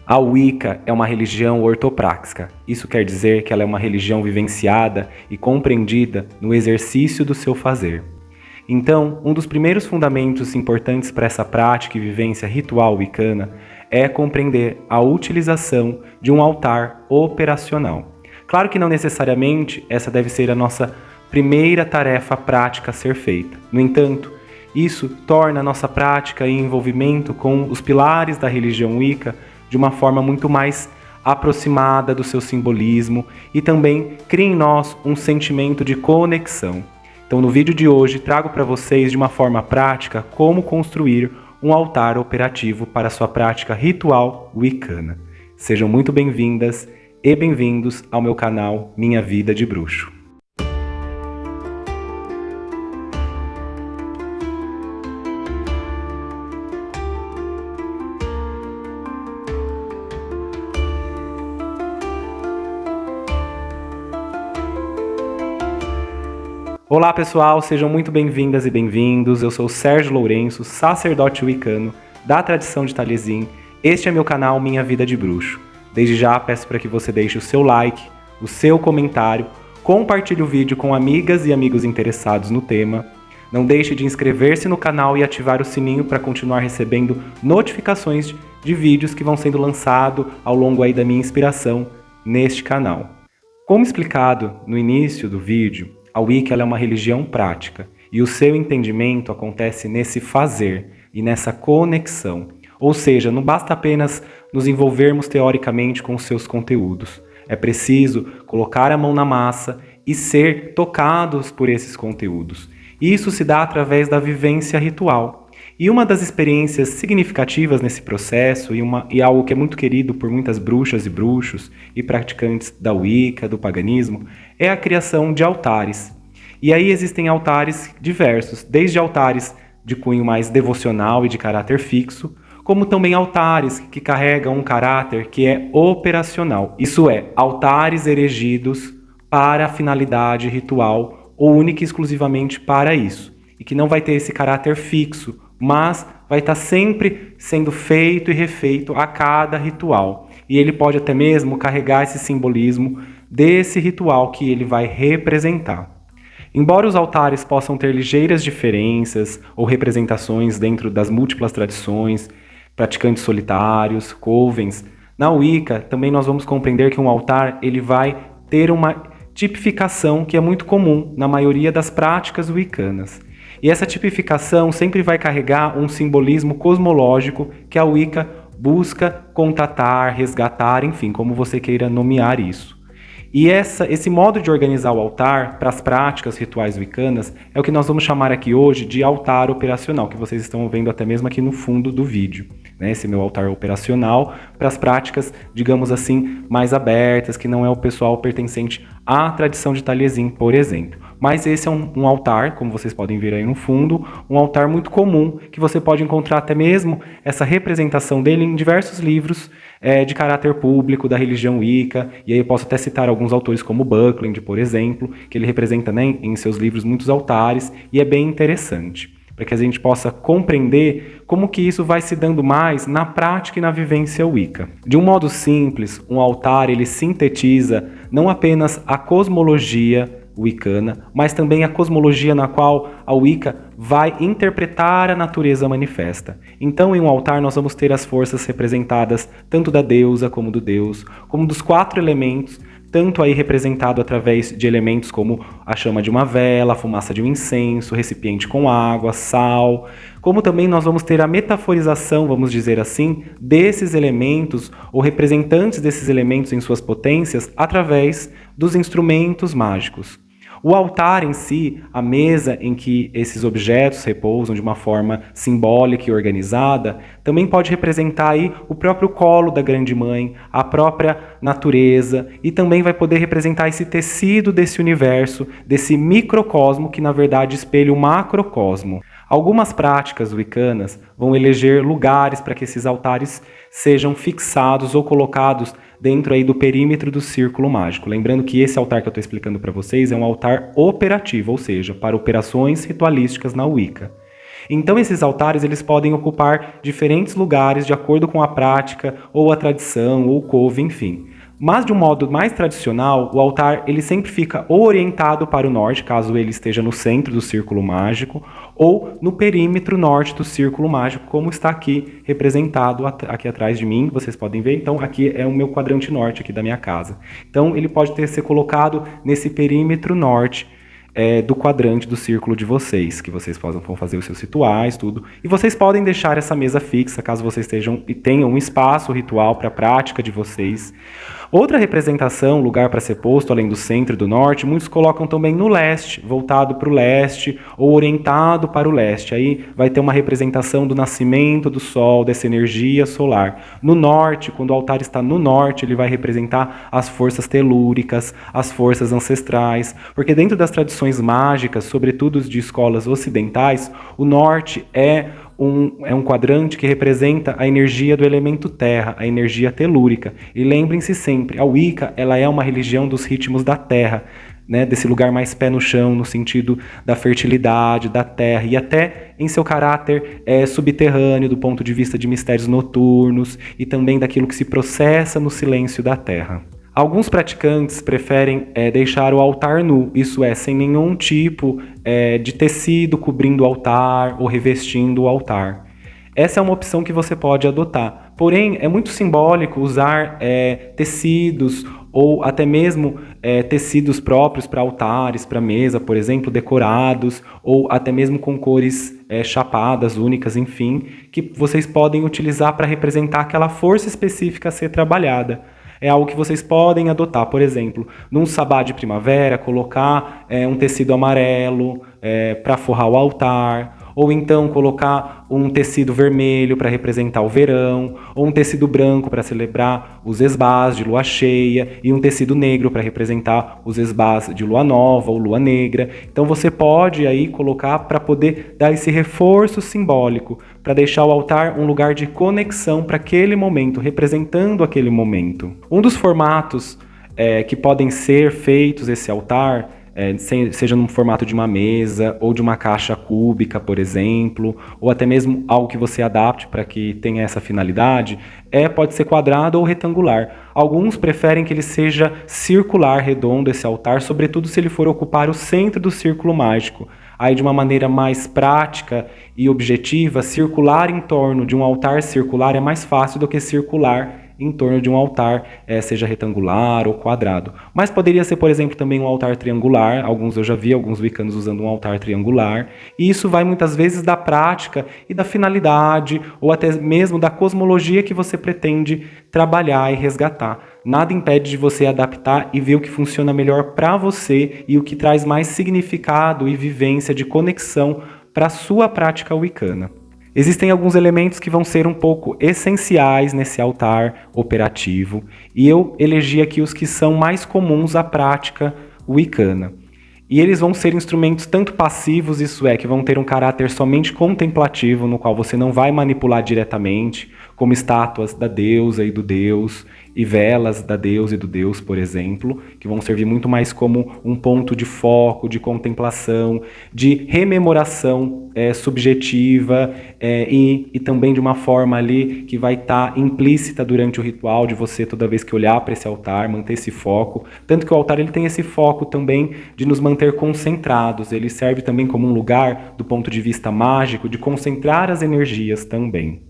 A Wicca é uma religião ortopráxica. Isso quer dizer que ela é uma religião vivenciada e compreendida no exercício do seu fazer. Então, um dos primeiros fundamentos importantes para essa prática e vivência ritual wicana é compreender a utilização de um altar operacional. Claro que não necessariamente essa deve ser a nossa primeira tarefa prática a ser feita. No entanto, isso torna a nossa prática e envolvimento com os pilares da religião Wicca de uma forma muito mais aproximada do seu simbolismo e também cria em nós um sentimento de conexão. Então, no vídeo de hoje, trago para vocês de uma forma prática como construir um altar operativo para a sua prática ritual wicana. Sejam muito bem-vindas e bem-vindos ao meu canal Minha Vida de Bruxo. Olá pessoal, sejam muito bem-vindas e bem-vindos. Eu sou o Sérgio Lourenço, sacerdote wicano da tradição de Taliesin. Este é meu canal Minha Vida de Bruxo. Desde já peço para que você deixe o seu like, o seu comentário, compartilhe o vídeo com amigas e amigos interessados no tema. Não deixe de inscrever-se no canal e ativar o sininho para continuar recebendo notificações de vídeos que vão sendo lançados ao longo aí da minha inspiração neste canal. Como explicado no início do vídeo, a Wicca é uma religião prática e o seu entendimento acontece nesse fazer e nessa conexão. Ou seja, não basta apenas nos envolvermos teoricamente com os seus conteúdos. É preciso colocar a mão na massa e ser tocados por esses conteúdos. Isso se dá através da vivência ritual. E uma das experiências significativas nesse processo e algo que é muito querido por muitas bruxas e bruxos e praticantes da Wicca, do paganismo, é a criação de altares. E aí existem altares diversos, desde altares de cunho mais devocional e de caráter fixo, como também altares que carregam um caráter que é operacional. Isso é, altares erigidos para a finalidade ritual ou única e exclusivamente para isso. E que não vai ter esse caráter fixo, mas vai estar sempre sendo feito e refeito a cada ritual. E ele pode até mesmo carregar esse simbolismo desse ritual que ele vai representar. Embora os altares possam ter ligeiras diferenças ou representações dentro das múltiplas tradições, praticantes solitários, covens, na Wicca também nós vamos compreender que um altar ele vai ter uma tipificação que é muito comum na maioria das práticas wiccanas. E essa tipificação sempre vai carregar um simbolismo cosmológico que a Wicca busca contatar, resgatar, enfim, como você queira nomear isso. E esse modo de organizar o altar para as práticas rituais wiccanas é o que nós vamos chamar aqui hoje de altar operacional, que vocês estão vendo até mesmo aqui no fundo do vídeo. Né? Esse meu altar operacional para as práticas, digamos assim, mais abertas, que não é o pessoal pertencente à tradição de Taliesin, por exemplo. Mas esse é um altar, como vocês podem ver aí no fundo, um altar muito comum, que você pode encontrar até mesmo essa representação dele em diversos livros de caráter público da religião Wicca, e aí eu posso até citar alguns autores como Buckland, por exemplo, que ele representa, né, em seus livros muitos altares, e é bem interessante, para que a gente possa compreender como que isso vai se dando mais na prática e na vivência Wicca. De um modo simples, um altar ele sintetiza não apenas a cosmologia wicana, mas também a cosmologia na qual a Wicca vai interpretar a natureza manifesta. Então, em um altar nós vamos ter as forças representadas tanto da deusa como do deus, como dos 4 elementos, tanto aí representado através de elementos como a chama de uma vela, a fumaça de um incenso, recipiente com água, sal, como também nós vamos ter a metaforização, vamos dizer assim, desses elementos ou representantes desses elementos em suas potências através dos instrumentos mágicos. O altar em si, a mesa em que esses objetos repousam de uma forma simbólica e organizada, também pode representar aí o próprio colo da Grande Mãe, a própria natureza, e também vai poder representar esse tecido desse universo, desse microcosmo que na verdade espelha o macrocosmo. Algumas práticas wiccanas vão eleger lugares para que esses altares sejam fixados ou colocados dentro aí do perímetro do círculo mágico. Lembrando que esse altar que eu estou explicando para vocês é um altar operativo, ou seja, para operações ritualísticas na Wicca. Então esses altares eles podem ocupar diferentes lugares de acordo com a prática ou a tradição ou couve, enfim. Mas de um modo mais tradicional, o altar ele sempre fica ou orientado para o norte, caso ele esteja no centro do círculo mágico, ou no perímetro norte do círculo mágico, como está aqui representado aqui atrás de mim, vocês podem ver. Então aqui é o meu quadrante norte aqui da minha casa. Então ele pode ser colocado nesse perímetro norte do quadrante do círculo de vocês, que vocês vão fazer os seus rituais, tudo. E vocês podem deixar essa mesa fixa, caso vocês tenham um espaço ritual para a prática de vocês. Outra representação, lugar para ser posto, além do centro e do norte, muitos colocam também no leste, voltado para o leste ou orientado para o leste. Aí vai ter uma representação do nascimento do sol, dessa energia solar. No norte, quando o altar está no norte, ele vai representar as forças telúricas, as forças ancestrais, porque dentro das tradições mágicas, sobretudo de escolas ocidentais, o norte é um quadrante que representa a energia do elemento terra, a energia telúrica. E lembrem-se sempre, a Wicca ela é uma religião dos ritmos da terra, né, desse lugar mais pé no chão, no sentido da fertilidade, da terra, e até em seu caráter subterrâneo, do ponto de vista de mistérios noturnos, e também daquilo que se processa no silêncio da terra. Alguns praticantes preferem deixar o altar nu, isso é, sem nenhum tipo de tecido cobrindo o altar ou revestindo o altar. Essa é uma opção que você pode adotar. Porém, é muito simbólico usar tecidos ou até mesmo tecidos próprios para altares, para mesa, por exemplo, decorados, ou até mesmo com cores chapadas, únicas, enfim, que vocês podem utilizar para representar aquela força específica a ser trabalhada. É algo que vocês podem adotar, por exemplo, num sabá de primavera, colocar um tecido amarelo para forrar o altar, ou então colocar um tecido vermelho para representar o verão, ou um tecido branco para celebrar os esbás de lua cheia, e um tecido negro para representar os esbás de lua nova ou lua negra. Então você pode aí colocar para poder dar esse reforço simbólico, para deixar o altar um lugar de conexão para aquele momento, representando aquele momento. Um dos formatos que podem ser feitos esse altar, seja no formato de uma mesa ou de uma caixa cúbica, por exemplo, ou até mesmo algo que você adapte para que tenha essa finalidade, pode ser quadrado ou retangular. Alguns preferem que ele seja circular, redondo, esse altar, sobretudo se ele for ocupar o centro do círculo mágico. Aí, de uma maneira mais prática e objetiva, circular em torno de um altar circular é mais fácil do que circular em torno de um altar, seja retangular ou quadrado. Mas poderia ser, por exemplo, também um altar triangular. Eu já vi alguns wiccanos usando um altar triangular. E isso vai muitas vezes da prática e da finalidade, ou até mesmo da cosmologia que você pretende trabalhar e resgatar. Nada impede de você adaptar e ver o que funciona melhor para você e o que traz mais significado e vivência de conexão para a sua prática wiccana. Existem alguns elementos que vão ser um pouco essenciais nesse altar operativo, e eu elegi aqui os que são mais comuns à prática wiccana. E eles vão ser instrumentos tanto passivos, isso é, que vão ter um caráter somente contemplativo, no qual você não vai manipular diretamente, como estátuas da deusa e do deus, e velas da deusa e do deus, por exemplo, que vão servir muito mais como um ponto de foco, de contemplação, de rememoração subjetiva e também de uma forma ali que vai estar implícita durante o ritual de você, toda vez que olhar para esse altar, manter esse foco. Tanto que o altar ele tem esse foco também de nos manter concentrados, ele serve também como um lugar, do ponto de vista mágico, de concentrar as energias também.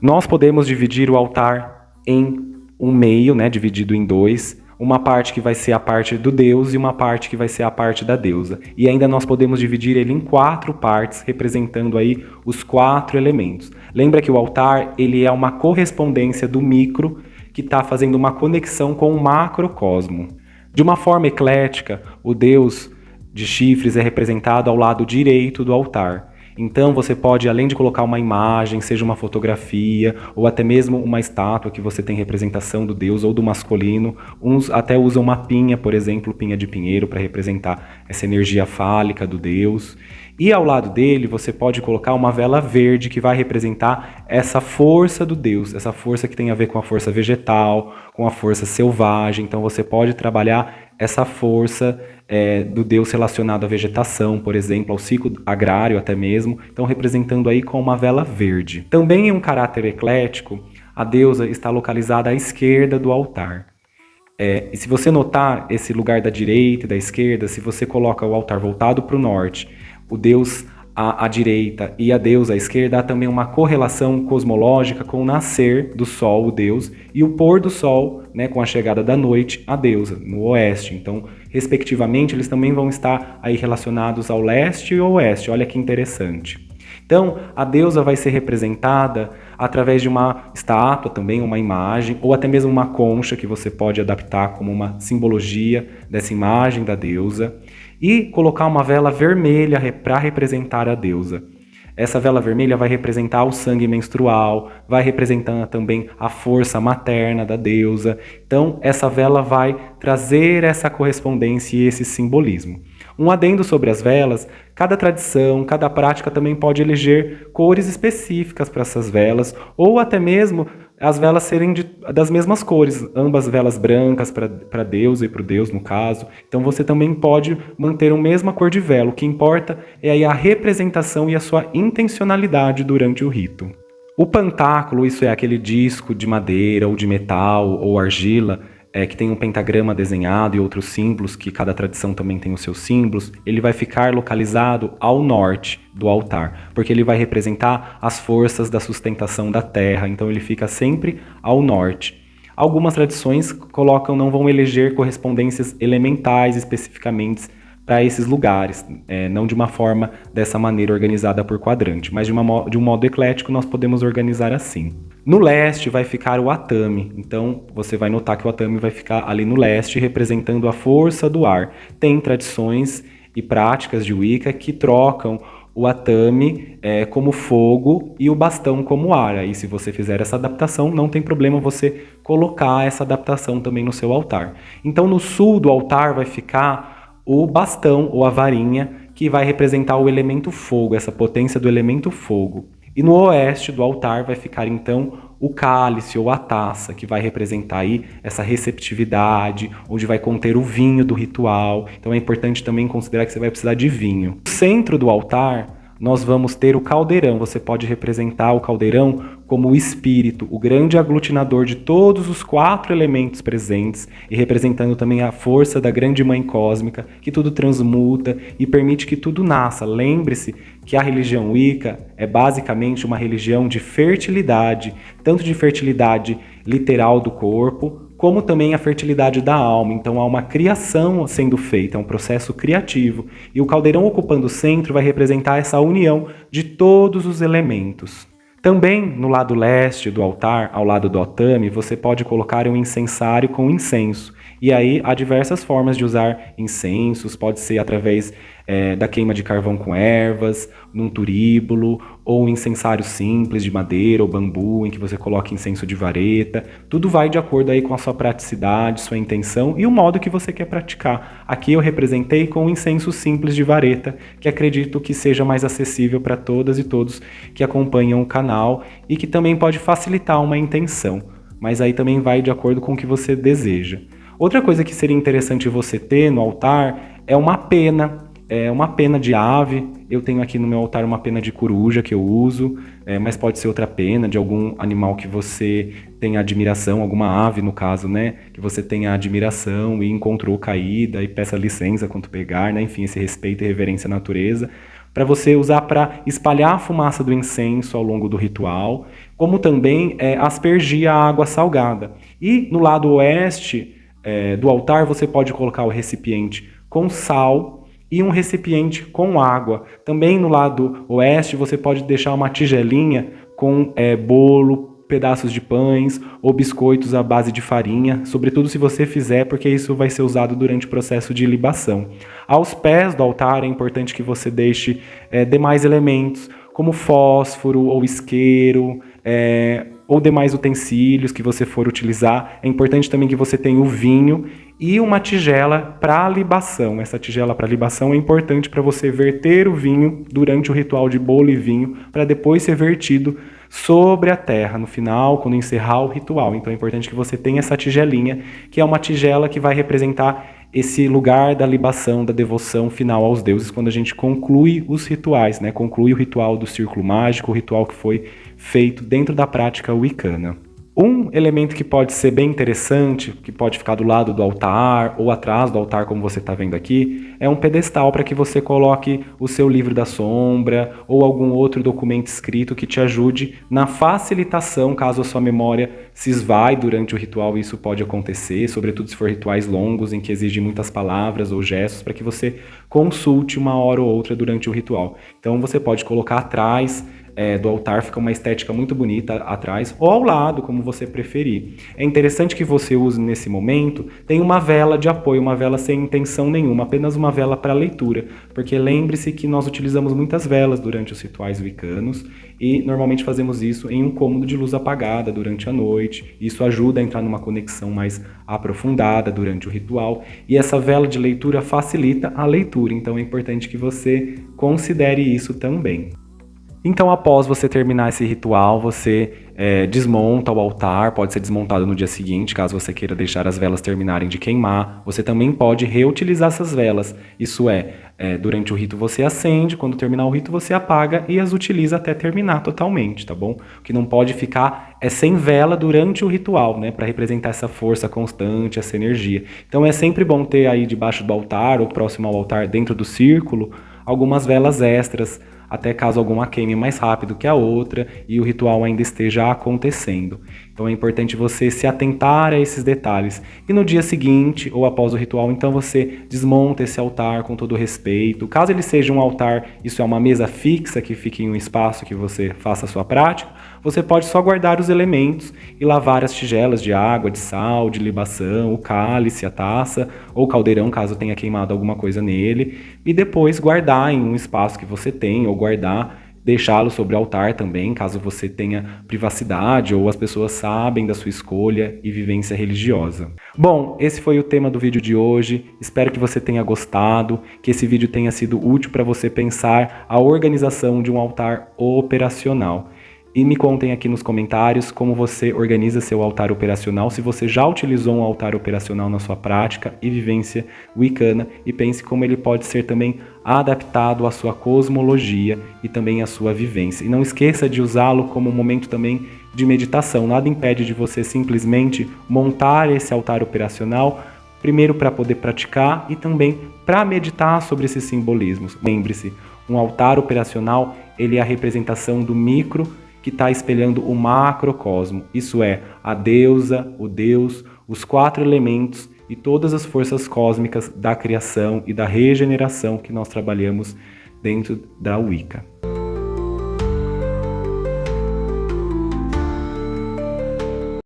Nós podemos dividir o altar em um meio, né, dividido em dois, uma parte que vai ser a parte do deus e uma parte que vai ser a parte da deusa. E ainda nós podemos dividir ele em 4 partes, representando aí os 4 elementos. Lembra que o altar ele é uma correspondência do micro que está fazendo uma conexão com o macrocosmo. De uma forma eclética, o deus de chifres é representado ao lado direito do altar. Então você pode, além de colocar uma imagem, seja uma fotografia, ou até mesmo uma estátua que você tem representação do deus ou do masculino, uns até usam uma pinha, por exemplo, pinha de pinheiro, para representar essa energia fálica do deus. E ao lado dele você pode colocar uma vela verde que vai representar essa força do deus, essa força que tem a ver com a força vegetal, com a força selvagem. Então você pode trabalhar essa força do Deus relacionado à vegetação, por exemplo, ao ciclo agrário até mesmo, então representando aí com uma vela verde. Também em um caráter eclético, a deusa está localizada à esquerda do altar. E se você notar esse lugar da direita e da esquerda, se você coloca o altar voltado para o norte, o Deus à direita e a deusa à esquerda, há também uma correlação cosmológica com o nascer do sol, o Deus, e o pôr do sol, né, com a chegada da noite, a deusa, no oeste. Então, respectivamente, eles também vão estar aí relacionados ao leste e ao oeste. Olha que interessante. Então, a deusa vai ser representada através de uma estátua também, uma imagem, ou até mesmo uma concha que você pode adaptar como uma simbologia dessa imagem da deusa, e colocar uma vela vermelha para representar a deusa. Essa vela vermelha vai representar o sangue menstrual, vai representar também a força materna da deusa. Então, essa vela vai trazer essa correspondência e esse simbolismo. Um adendo sobre as velas: cada tradição, cada prática também pode eleger cores específicas para essas velas, ou até mesmo as velas serem das mesmas cores, ambas velas brancas para Deus e para o Deus, no caso. Então você também pode manter a mesma cor de vela. O que importa é aí a representação e a sua intencionalidade durante o rito. O pantáculo, isso é aquele disco de madeira ou de metal ou argila, que tem um pentagrama desenhado e outros símbolos, que cada tradição também tem os seus símbolos, ele vai ficar localizado ao norte do altar, porque ele vai representar as forças da sustentação da terra, então ele fica sempre ao norte. Algumas tradições não vão eleger correspondências elementais especificamente para esses lugares, não de uma forma dessa maneira organizada por quadrante, mas de um modo eclético nós podemos organizar assim. No leste vai ficar o Atami, então você vai notar que o Atami vai ficar ali no leste, representando a força do ar. Tem tradições e práticas de Wicca que trocam o Atami como fogo e o bastão como ar. Aí, se você fizer essa adaptação, não tem problema você colocar essa adaptação também no seu altar. Então, no sul do altar vai ficar o bastão ou a varinha, que vai representar o elemento fogo, essa potência do elemento fogo. E no oeste do altar vai ficar então o cálice ou a taça, que vai representar aí essa receptividade, onde vai conter o vinho do ritual. Então é importante também considerar que você vai precisar de vinho. No centro do altar nós vamos ter o caldeirão. Você pode representar o caldeirão como o espírito, o grande aglutinador de todos os 4 elementos presentes, e representando também a força da grande mãe cósmica, que tudo transmuta e permite que tudo nasça. Lembre-se que a religião Wicca é basicamente uma religião de fertilidade, tanto de fertilidade literal do corpo, como também a fertilidade da alma. Então há uma criação sendo feita, é um processo criativo. E o caldeirão ocupando o centro vai representar essa união de todos os elementos. Também no lado leste do altar, ao lado do Atami, você pode colocar um incensário com incenso. E aí há diversas formas de usar incensos, pode ser através da queima de carvão com ervas, num turíbulo, ou um incensário simples de madeira ou bambu, em que você coloca incenso de vareta. Tudo vai de acordo aí com a sua praticidade, sua intenção e o modo que você quer praticar. Aqui eu representei com um incenso simples de vareta, que acredito que seja mais acessível para todas e todos que acompanham o canal e que também pode facilitar uma intenção, mas aí também vai de acordo com o que você deseja. Outra coisa que seria interessante você ter no altar é uma pena de ave. Eu tenho aqui no meu altar uma pena de coruja que eu uso, mas pode ser outra pena de algum animal que você tenha admiração, alguma ave no caso, né, que você tenha admiração e encontrou caída e peça licença quando pegar, né, enfim, esse respeito e reverência à natureza, para você usar para espalhar a fumaça do incenso ao longo do ritual, como também aspergir a água salgada. E no lado oeste do altar você pode colocar o recipiente com sal e um recipiente com água. Também no lado oeste você pode deixar uma tigelinha com bolo, pedaços de pães ou biscoitos à base de farinha, sobretudo se você fizer, porque isso vai ser usado durante o processo de libação. Aos pés do altar é importante que você deixe demais elementos, como fósforo ou isqueiro, ou demais utensílios que você for utilizar. É importante também que você tenha o vinho e uma tigela para libação. Essa tigela para libação é importante para você verter o vinho durante o ritual de bolo e vinho, para depois ser vertido sobre a terra no final, quando encerrar o ritual. Então é importante que você tenha essa tigelinha, que é uma tigela que vai representar esse lugar da libação, da devoção final aos deuses, quando a gente conclui os rituais, né? Conclui o ritual do círculo mágico, o ritual que foi feito dentro da prática wicana. Um elemento que pode ser bem interessante, que pode ficar do lado do altar ou atrás do altar, como você está vendo aqui, é um pedestal para que você coloque o seu livro da sombra ou algum outro documento escrito que te ajude na facilitação, caso a sua memória se esvai durante o ritual. Isso pode acontecer, sobretudo se for rituais longos em que exigem muitas palavras ou gestos, para que você consulte uma hora ou outra durante o ritual. Então você pode colocar atrás do altar, fica uma estética muito bonita atrás, ou ao lado, como você preferir. É interessante que você use nesse momento, tem uma vela de apoio, uma vela sem intenção nenhuma, apenas uma vela para leitura, porque lembre-se que nós utilizamos muitas velas durante os rituais wiccanos, e normalmente fazemos isso em um cômodo de luz apagada durante a noite. Isso ajuda a entrar numa conexão mais aprofundada durante o ritual, e essa vela de leitura facilita a leitura, então é importante que você considere isso também. Então, após você terminar esse ritual, você desmonta o altar, pode ser desmontado no dia seguinte, caso você queira deixar as velas terminarem de queimar. Você também pode reutilizar essas velas, isso durante o rito você acende, quando terminar o rito você apaga e as utiliza até terminar totalmente, tá bom? O que não pode ficar é sem vela durante o ritual, né, para representar essa força constante, essa energia. Então é sempre bom ter aí debaixo do altar ou próximo ao altar, dentro do círculo, algumas velas extras, até caso alguma queime mais rápido que a outra e o ritual ainda esteja acontecendo. Então é importante você se atentar a esses detalhes. E no dia seguinte, ou após o ritual, então você desmonta esse altar com todo respeito. Caso ele seja um altar, isso é uma mesa fixa que fique em um espaço que você faça a sua prática, você pode só guardar os elementos e lavar as tigelas de água, de sal, de libação, o cálice, a taça ou caldeirão, caso tenha queimado alguma coisa nele, e depois guardar em um espaço que você tem, ou deixá-lo sobre o altar também, caso você tenha privacidade ou as pessoas sabem da sua escolha e vivência religiosa. Bom, esse foi o tema do vídeo de hoje. Espero que você tenha gostado, que esse vídeo tenha sido útil para você pensar a organização de um altar operacional. E me contem aqui nos comentários como você organiza seu altar operacional, se você já utilizou um altar operacional na sua prática e vivência wicana, e pense como ele pode ser também adaptado à sua cosmologia e também à sua vivência. E não esqueça de usá-lo como um momento também de meditação. Nada impede de você simplesmente montar esse altar operacional, primeiro para poder praticar e também para meditar sobre esses simbolismos. Lembre-se, um altar operacional ele é a representação do micro que está espelhando o macrocosmo, isso é, a deusa, o deus, os 4 elementos e todas as forças cósmicas da criação e da regeneração que nós trabalhamos dentro da Wicca.